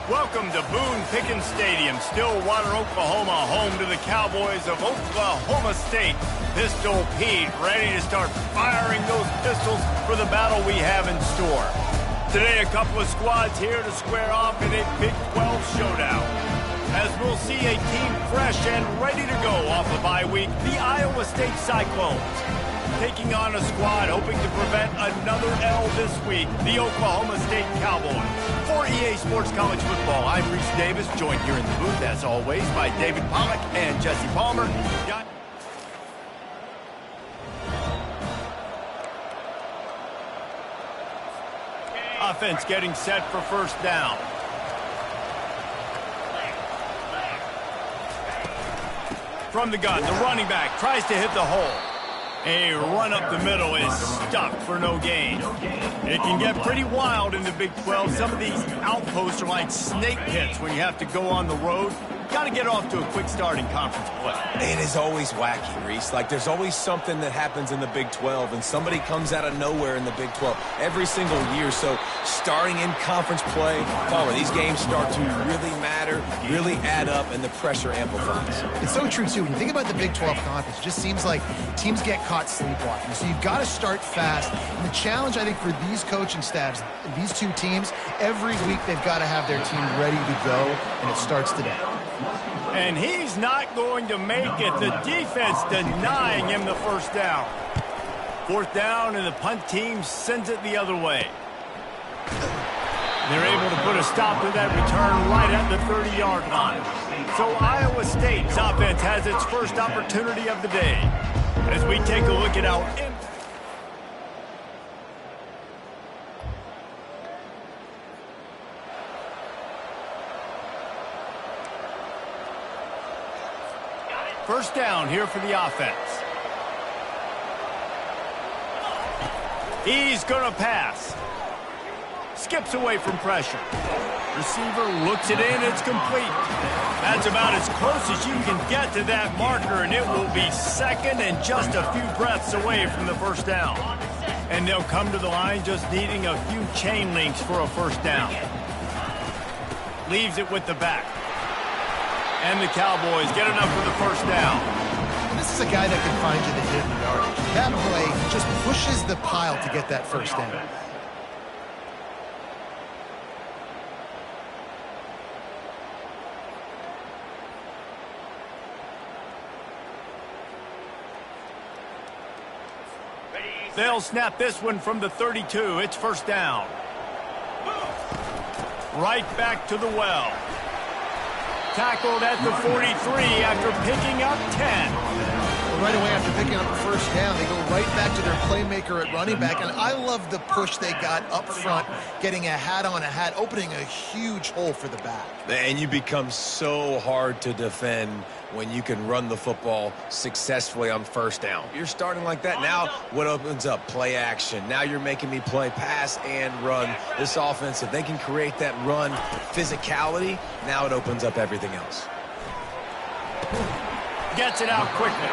Welcome to Boone Pickens Stadium, Stillwater, Oklahoma, home to the Cowboys of Oklahoma State. Pistol Pete ready to start firing those pistols for the battle we have in store. Today, a couple of squads here to square off in a Big 12 showdown. As we'll see a team fresh and ready to go off a bye week, the Iowa State Cyclones. Taking on a squad hoping to prevent another L this week, the Oklahoma State Cowboys. For EA Sports College Football, I'm Reese Davis, joined here in the booth, as always, by David Pollack and Jesse Palmer. Offense getting set for first down. From the gun, the running back tries to hit the hole. A run up the middle is stuck for no gain. It can get pretty wild in the Big 12. Some of these outposts are like snake pits when you have to go on the road. Got to get off to a quick start in conference play. It is always wacky, Reese. Like, there's always something that happens in the Big 12, and somebody comes out of nowhere in the Big 12 every single year. So, starting in conference play, these games start to really matter, really add up, and the pressure amplifies. It's so true, too. When you think about the Big 12 conference, it just seems like teams get caught sleepwalking. So, you've got to start fast. And the challenge, I think, for these coaching staffs, these two teams, every week they've got to have their team ready to go, and it starts today. And he's not going to make it. The defense denying him the first down. Fourth down, and the punt team sends it the other way. They're able to put a stop to that return right at the 30-yard line. So Iowa State's offense has its first opportunity of the day. As we take a look at our... First down here for the offense. He's going to pass. Skips away from pressure. Receiver looks it in. It's complete. That's about as close as you can get to that marker, and it will be second and just a few breaths away from the first down. And they'll come to the line just needing a few chain links for a first down. Leaves it with the back. And the Cowboys get enough for the first down. This is a guy that can find you the hidden yardage. That play just pushes the pile to get that first down. They'll snap this one from the 32. It's first down. Right back to the well. Tackled at the 43 after picking up 10. Well, right away after picking up the first down, they go right back to their playmaker at running back. And I love the push they got up front, getting a hat on a hat, opening a huge hole for the back. And you become so hard to defend when you can run the football successfully on first down. You're starting like that. Now what opens up? Play action. Now you're making me play pass and run. This offense, if they can create that run physicality, now it opens up everything else. Gets it out quickly.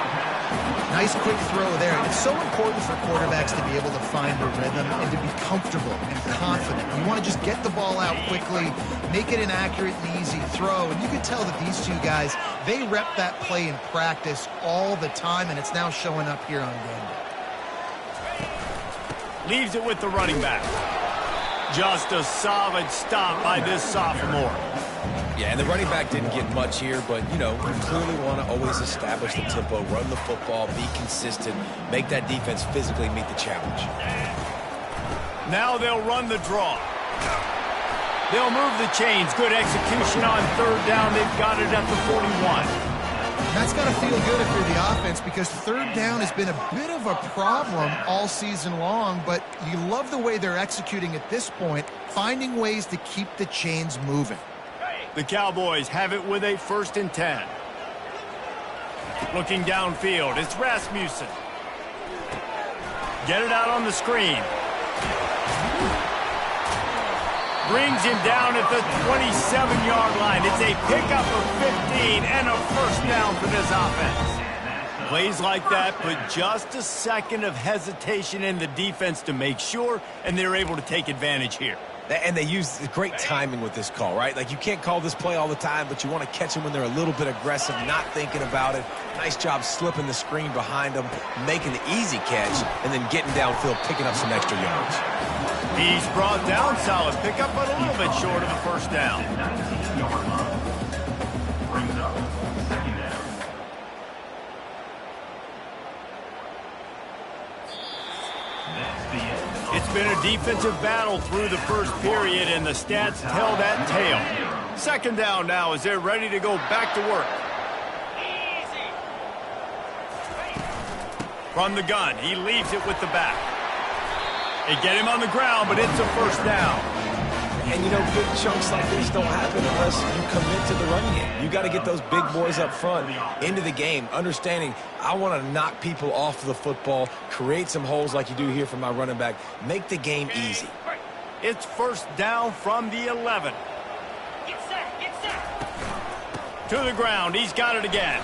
Nice quick throw there. It's so important for quarterbacks to be able to find the rhythm and to be comfortable and confident. You want to just get the ball out quickly, make it an accurate and easy throw. And you can tell that these two guys, they rep that play in practice all the time, and it's now showing up here on game day. Leaves it with the running back. Just a solid stop by this sophomore. Yeah, and the running back didn't get much here, but, you clearly want to always establish the tempo, run the football, be consistent, make that defense physically meet the challenge. Now they'll run the draw. They'll move the chains. Good execution on third down. They've got it at the 41. That's got to feel good if you're the offense, because third down has been a bit of a problem all season long, but you love the way they're executing at this point, finding ways to keep the chains moving. The Cowboys have it with a 1st and 10. Looking downfield, it's Rasmussen. Get it out on the screen. Brings him down at the 27-yard line. It's a pickup of 15 and a first down for this offense. Plays like that put just a second of hesitation in the defense to make sure, and they're able to take advantage here. And they use great timing with this call, right? Like, you can't call this play all the time, but you want to catch them when they're a little bit aggressive, not thinking about it. Nice job slipping the screen behind them, making the easy catch, and then getting downfield, picking up some extra yards. He's brought down, solid pickup, but a little bit short of the first down. It's been a defensive battle through the first period, and the stats tell that tale. Second down now as they're ready to go back to work. From the gun, he leaves it with the back. They get him on the ground, but it's a first down. And, you know, big chunks like this don't happen unless you commit to the running game. You got to get those big boys up front into the game, understanding I want to knock people off the football, create some holes like you do here for my running back, make the game easy. It's first down from the 11. Get set. To the ground. He's got it again.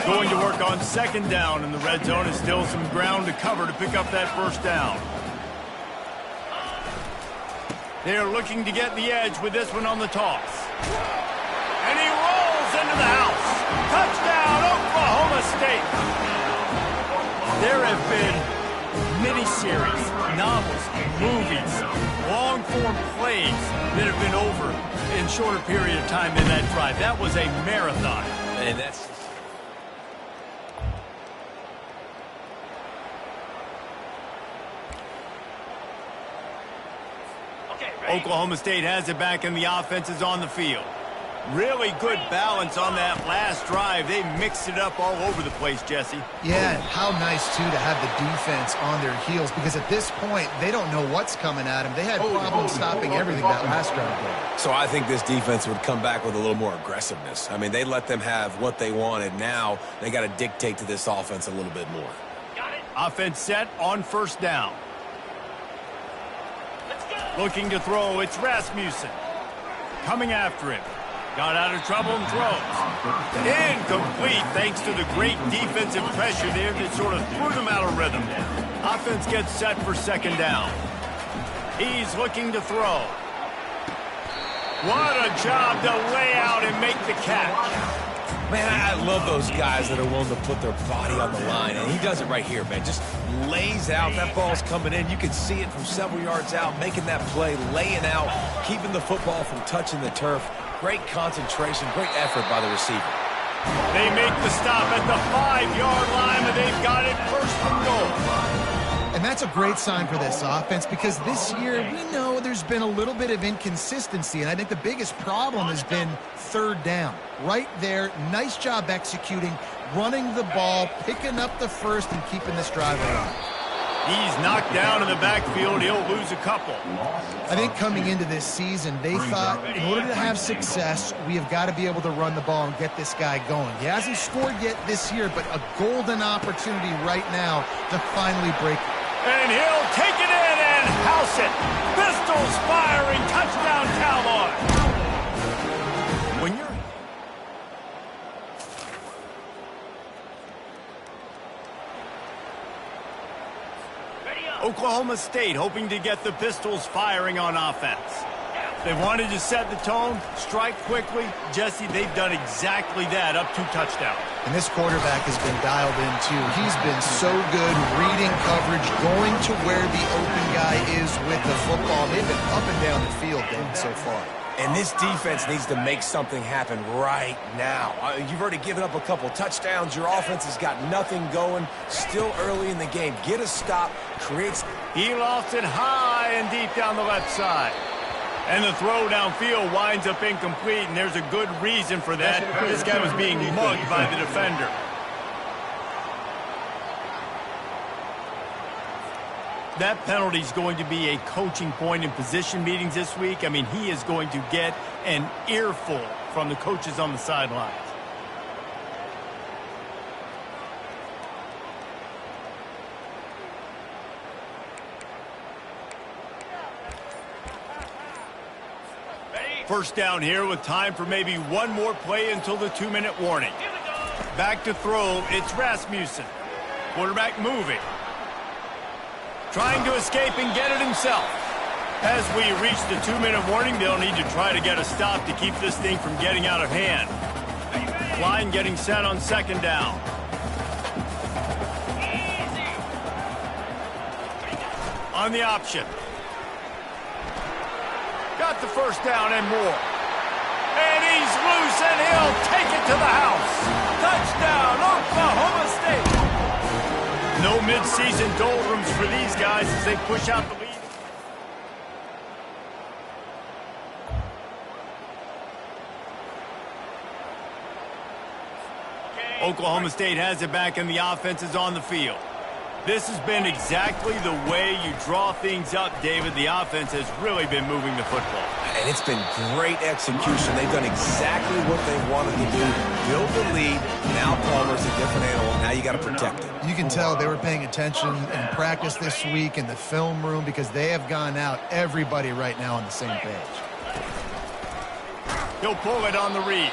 Going to work on second down in the red zone. Is still some ground to cover to pick up that first down. They're looking to get the edge with this one on the toss. And he rolls into the house. Touchdown, Oklahoma State. There have been miniseries, novels, movies, long-form plays that have been over in shorter period of time than that drive. That was a marathon. And that's... Oklahoma State has it back, and the offense is on the field. Really good balance on that last drive. They mixed it up all over the place, Jesse. Yeah, and how nice, too, to have the defense on their heels, because at this point, they don't know what's coming at them. They had problems stopping everything that last drive. So I think this defense would come back with a little more aggressiveness. I mean, they let them have what they wanted. Now they got to dictate to this offense a little bit more. Got it. Offense set on first down. Looking to throw, it's Rasmussen. Coming after him. Got out of trouble and throws. Incomplete thanks to the great defensive pressure there that sort of threw them out of rhythm. Offense gets set for second down. He's looking to throw. What a job to lay out and make the catch. Man, I love those guys that are willing to put their body on the line, and he does it right here, man. Just lays out. That ball's coming in. You can see it from several yards out, making that play, laying out, keeping the football from touching the turf. Great concentration, great effort by the receiver. They make the stop at the 5-yard line, and they've got it first and goal. And that's a great sign for this offense, because this year we know there's been a little bit of inconsistency, and I think the biggest problem has been third down. Right there, nice job executing, running the ball, picking up the first, and keeping this drive alive. He's knocked down in the backfield. He'll lose a couple. I think coming into this season, they thought in order to have success, we have got to be able to run the ball and get this guy going. He hasn't scored yet this year, but a golden opportunity right now to finally break it. And he'll take it in and house it. Pistols firing. Touchdown, Cowboys. When you're... Oklahoma State hoping to get the Pistols firing on offense. They wanted to set the tone, strike quickly. Jesse, they've done exactly that, up 2 touchdowns. And this quarterback has been dialed in, too. He's been so good reading coverage, going to where the open guy is with the football. They've been up and down the field, Dan, so far. And this defense needs to make something happen right now. You've already given up a couple touchdowns. Your offense has got nothing going. Still early in the game. Get a stop. Creates. He lost it high and deep down the left side. And the throw downfield winds up incomplete, and there's a good reason for that. This guy was being mugged by the defender. That penalty is going to be a coaching point in position meetings this week. I mean, he is going to get an earful from the coaches on the sidelines. Ready? First down here with time for maybe one more play until the 2-minute warning. Back to throw, it's Rasmussen. Quarterback moving. Trying to escape and get it himself. As we reach the 2-minute warning, they'll need to try to get a stop to keep this thing from getting out of hand. Line getting set on second down. On the option. Got the first down and more. And he's loose, and he'll take it to the house. Touchdown, Oklahoma State. No midseason doldrums for these guys as they push out the lead. Oklahoma State has it back, and the offense is on the field. This has been exactly the way you draw things up, David. The offense has really been moving the football. And it's been great execution. They've done exactly what they wanted to do. Build the lead. Now Palmer's a different animal. Now you got to protect it. You can tell they were paying attention in practice this week in the film room because they have gone out, everybody right now on the same page. He'll pull it on the read.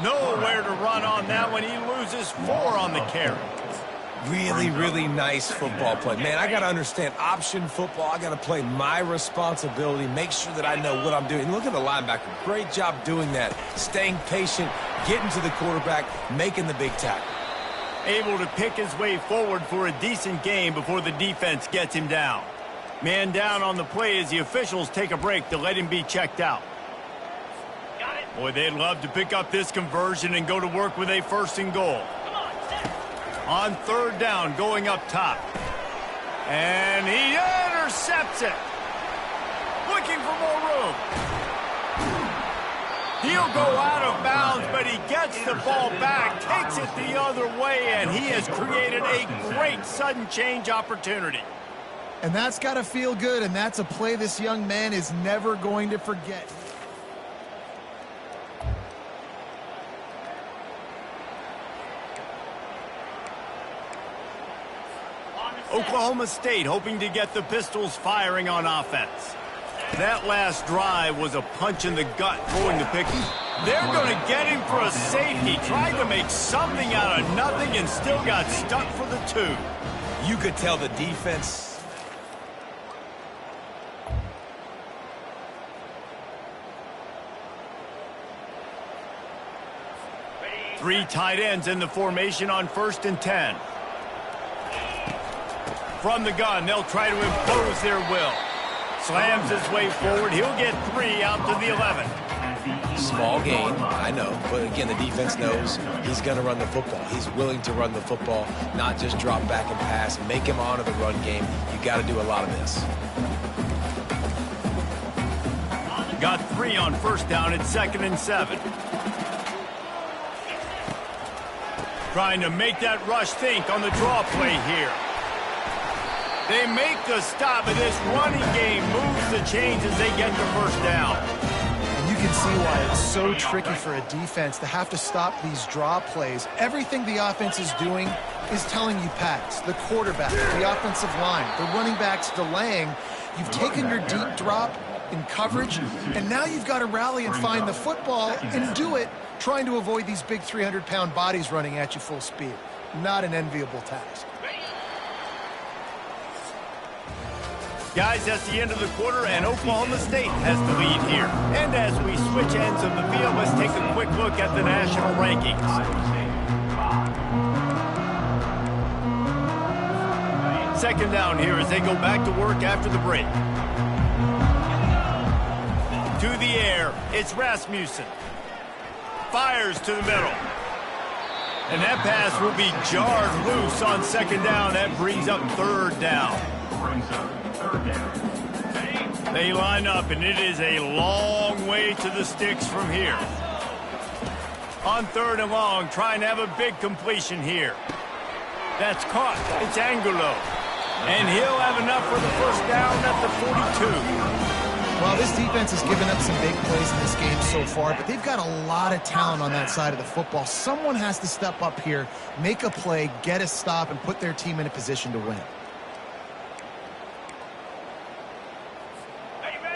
Nowhere to run on that one. He loses 4 on the carry. Really, really nice football play. Man, I got to understand option football. I got to play my responsibility, make sure that I know what I'm doing. Look at the linebacker. Great job doing that. Staying patient, getting to the quarterback, making the big tackle. Able to pick his way forward for a decent game before the defense gets him down. Man down on the play as the officials take a break to let him be checked out. Boy, they'd love to pick up this conversion and go to work with a 1st and goal. On 3rd down, going up top. And he intercepts it. Looking for more room. He'll go out of bounds, but he gets the ball back, takes it the other way, and he has created a great sudden change opportunity. And that's got to feel good, and that's a play this young man is never going to forget. Oklahoma State hoping to get the Pistols firing on offense. That last drive was a punch in the gut, throwing the pick. They're going to get him for a safety. Tried to make something out of nothing and still got stuck for the 2. You could tell the defense. Three tight ends in the formation on 1st and 10. From the gun, they'll try to impose their will. Slams his way forward. He'll get 3 out to the 11. Small gain, I know. But again, the defense knows he's going to run the football. He's willing to run the football, not just drop back and pass. Make him honor the run game. You got to do a lot of this. Got 3 on 1st down at 2nd and 7. Trying to make that rush think on the draw play here. They make the stop, and this running game moves the chains as they get the 1st down. And you can see why it's so tricky for a defense to have to stop these draw plays. Everything the offense is doing is telling you pass. The quarterback, the offensive line, the running backs delaying. You've taken your deep drop in coverage, and now you've got to rally and find the football and do it, trying to avoid these big 300-pound bodies running at you full speed. Not an enviable task. Guys, that's the end of the quarter, and Oklahoma State has the lead here. And as we switch ends of the field, let's take a quick look at the national rankings. Second down here as they go back to work after the break. To the air, it's Rasmussen. Fires to the middle. And that pass will be jarred loose on 2nd down. That brings up 3rd down. They line up, and it is a long way to the sticks from here. On 3rd and long, trying to have a big completion here. That's caught. It's Angulo. And he'll have enough for the 1st down at the 42. Well, this defense has given up some big plays in this game so far, but they've got a lot of talent on that side of the football. Someone has to step up here, make a play, get a stop, and put their team in a position to win.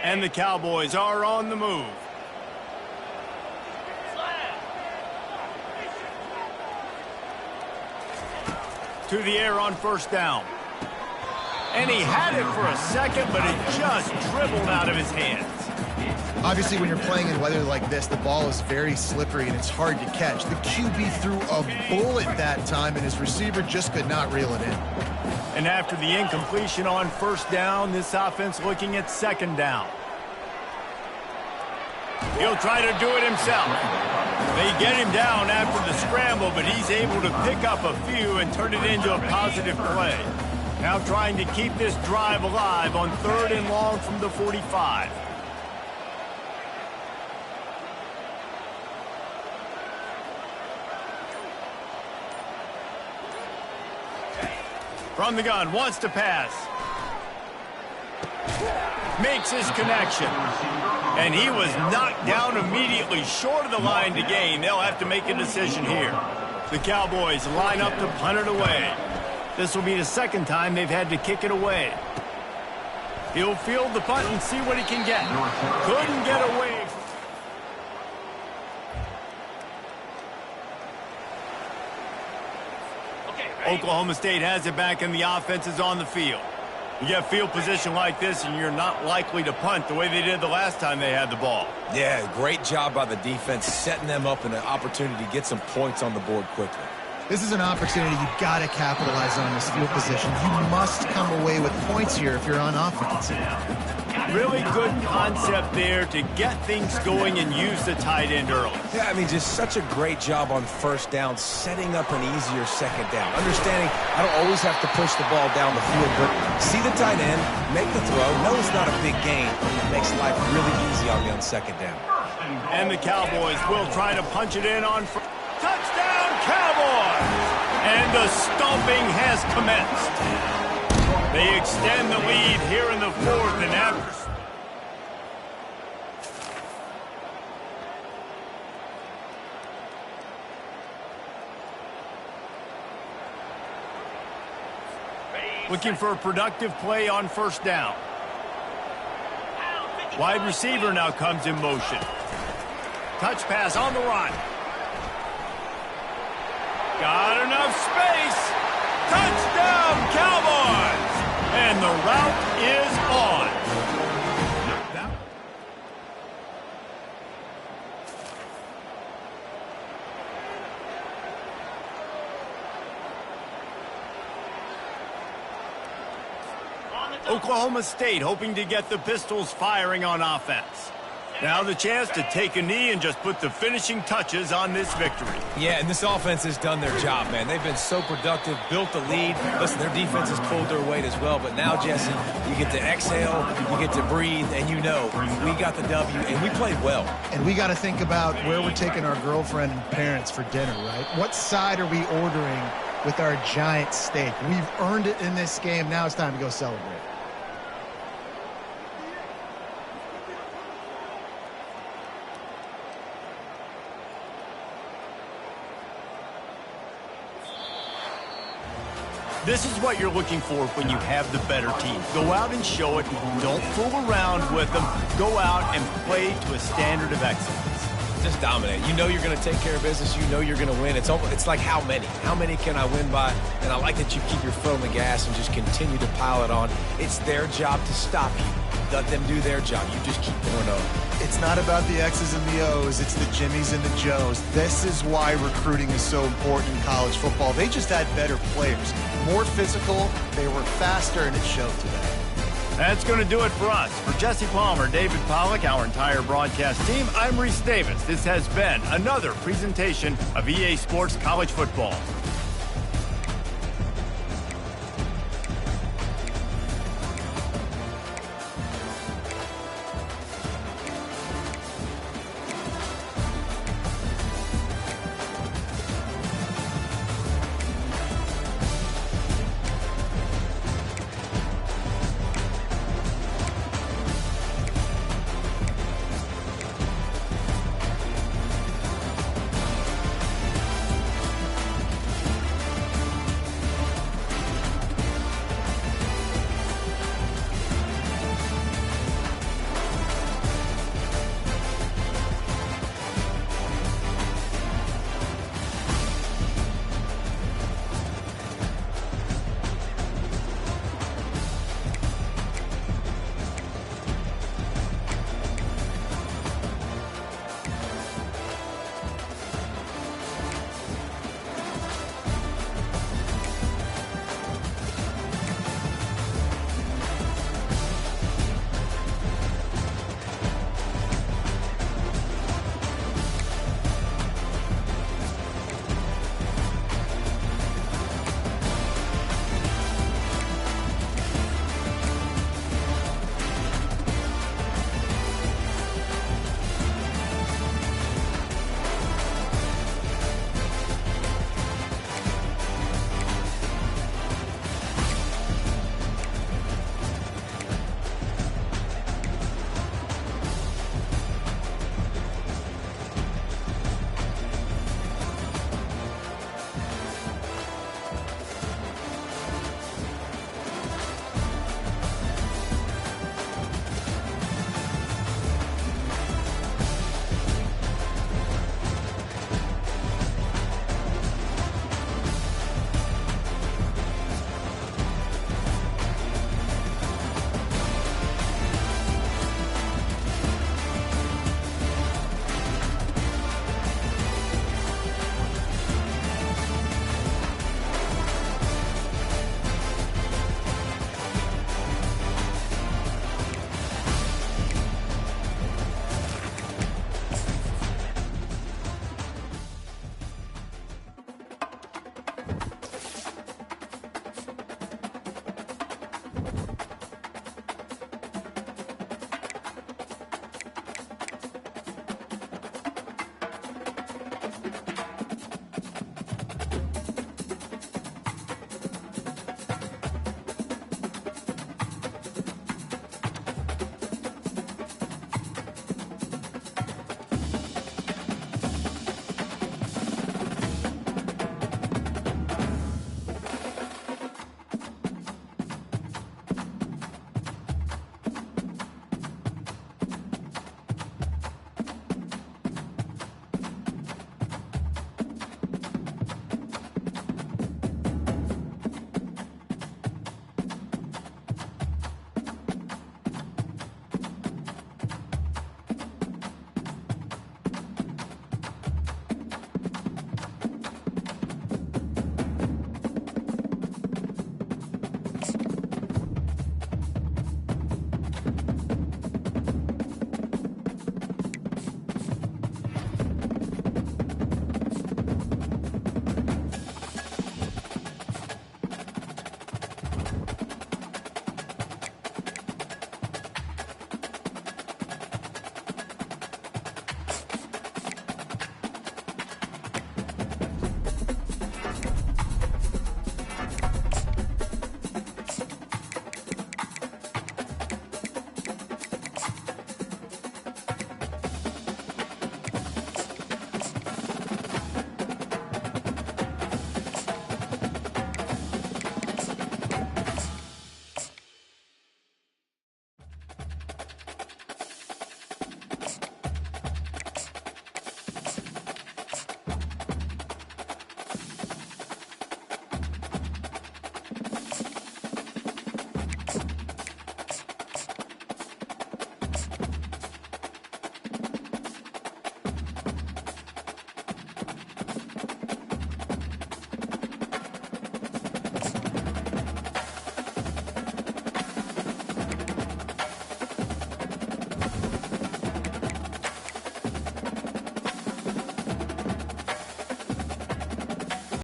And the Cowboys are on the move. through the air on first down. And he had it for a second, but it just dribbled out of his hands. Obviously, when you're playing in weather like this, the ball is very slippery and it's hard to catch. The QB threw a bullet that time, and his receiver just could not reel it in. And after the incompletion on first down, this offense looking at second down. He'll try to do it himself. They get him down after the scramble, but he's able to pick up a few and turn it into a positive play. Now trying to keep this drive alive on 3rd and long from the 45. From the gun, wants to pass. Makes his connection. And he was knocked down immediately short of the line to gain. They'll have to make a decision here. The Cowboys line up to punt it away. This will be the second time they've had to kick it away. He'll field the punt and see what he can get. Couldn't get away. Oklahoma State has it back and the offense is on the field. You get field position like this and you're not likely to punt the way they did the last time they had the ball. Yeah, great job by the defense, setting them up in an opportunity to get some points on the board quickly. This is an opportunity you've got to capitalize on this field position. You must come away with points here if you're on offense. Really good concept there to get things going and use the tight end early. Yeah, I mean, just such a great job on first down, setting up an easier second down. Understanding I don't always have to push the ball down the field, but see the tight end, make the throw. No, it's not a big gain. It makes life really easy on me on second down. And the Cowboys will try to punch it in on first. Touchdown, Cowboys! And the stomping has commenced. They extend the lead here in the 4th and after. Looking for a productive play on first down. Wide receiver now comes in motion. Touch pass on the run. Got enough space. Touchdown, Cowboys! And the route is on. Oklahoma State hoping to get the Pistols firing on offense. Now the chance to take a knee and just put the finishing touches on this victory. Yeah, and this offense has done their job, man. They've been so productive, built the lead. Listen, their defense has pulled their weight as well. But now, Jesse, you get to exhale, you get to breathe, and you know we got the W, and we played well. And we got to think about where we're taking our girlfriend and parents for dinner, right? What side are we ordering with our giant steak? We've earned it in this game. Now it's time to go celebrate. This is what you're looking for when you have the better team. Go out and show it. Don't fool around with them. Go out and play to a standard of excellence. Just dominate. You know you're going to take care of business. You know you're going to win. It's like how many? How many can I win by? And I like that you keep your foot on the gas and just continue to pile it on. It's their job to stop you. Let them do their job. You just keep going on. It's not about the X's and the O's. It's the Jimmies and the Joes. This is why recruiting is so important in college football. They just had better players. More physical, they were faster, and it showed today. That's going to do it for us. For Jesse Palmer, David Pollack, our entire broadcast team, I'm Reese Davis. This has been another presentation of EA Sports College Football.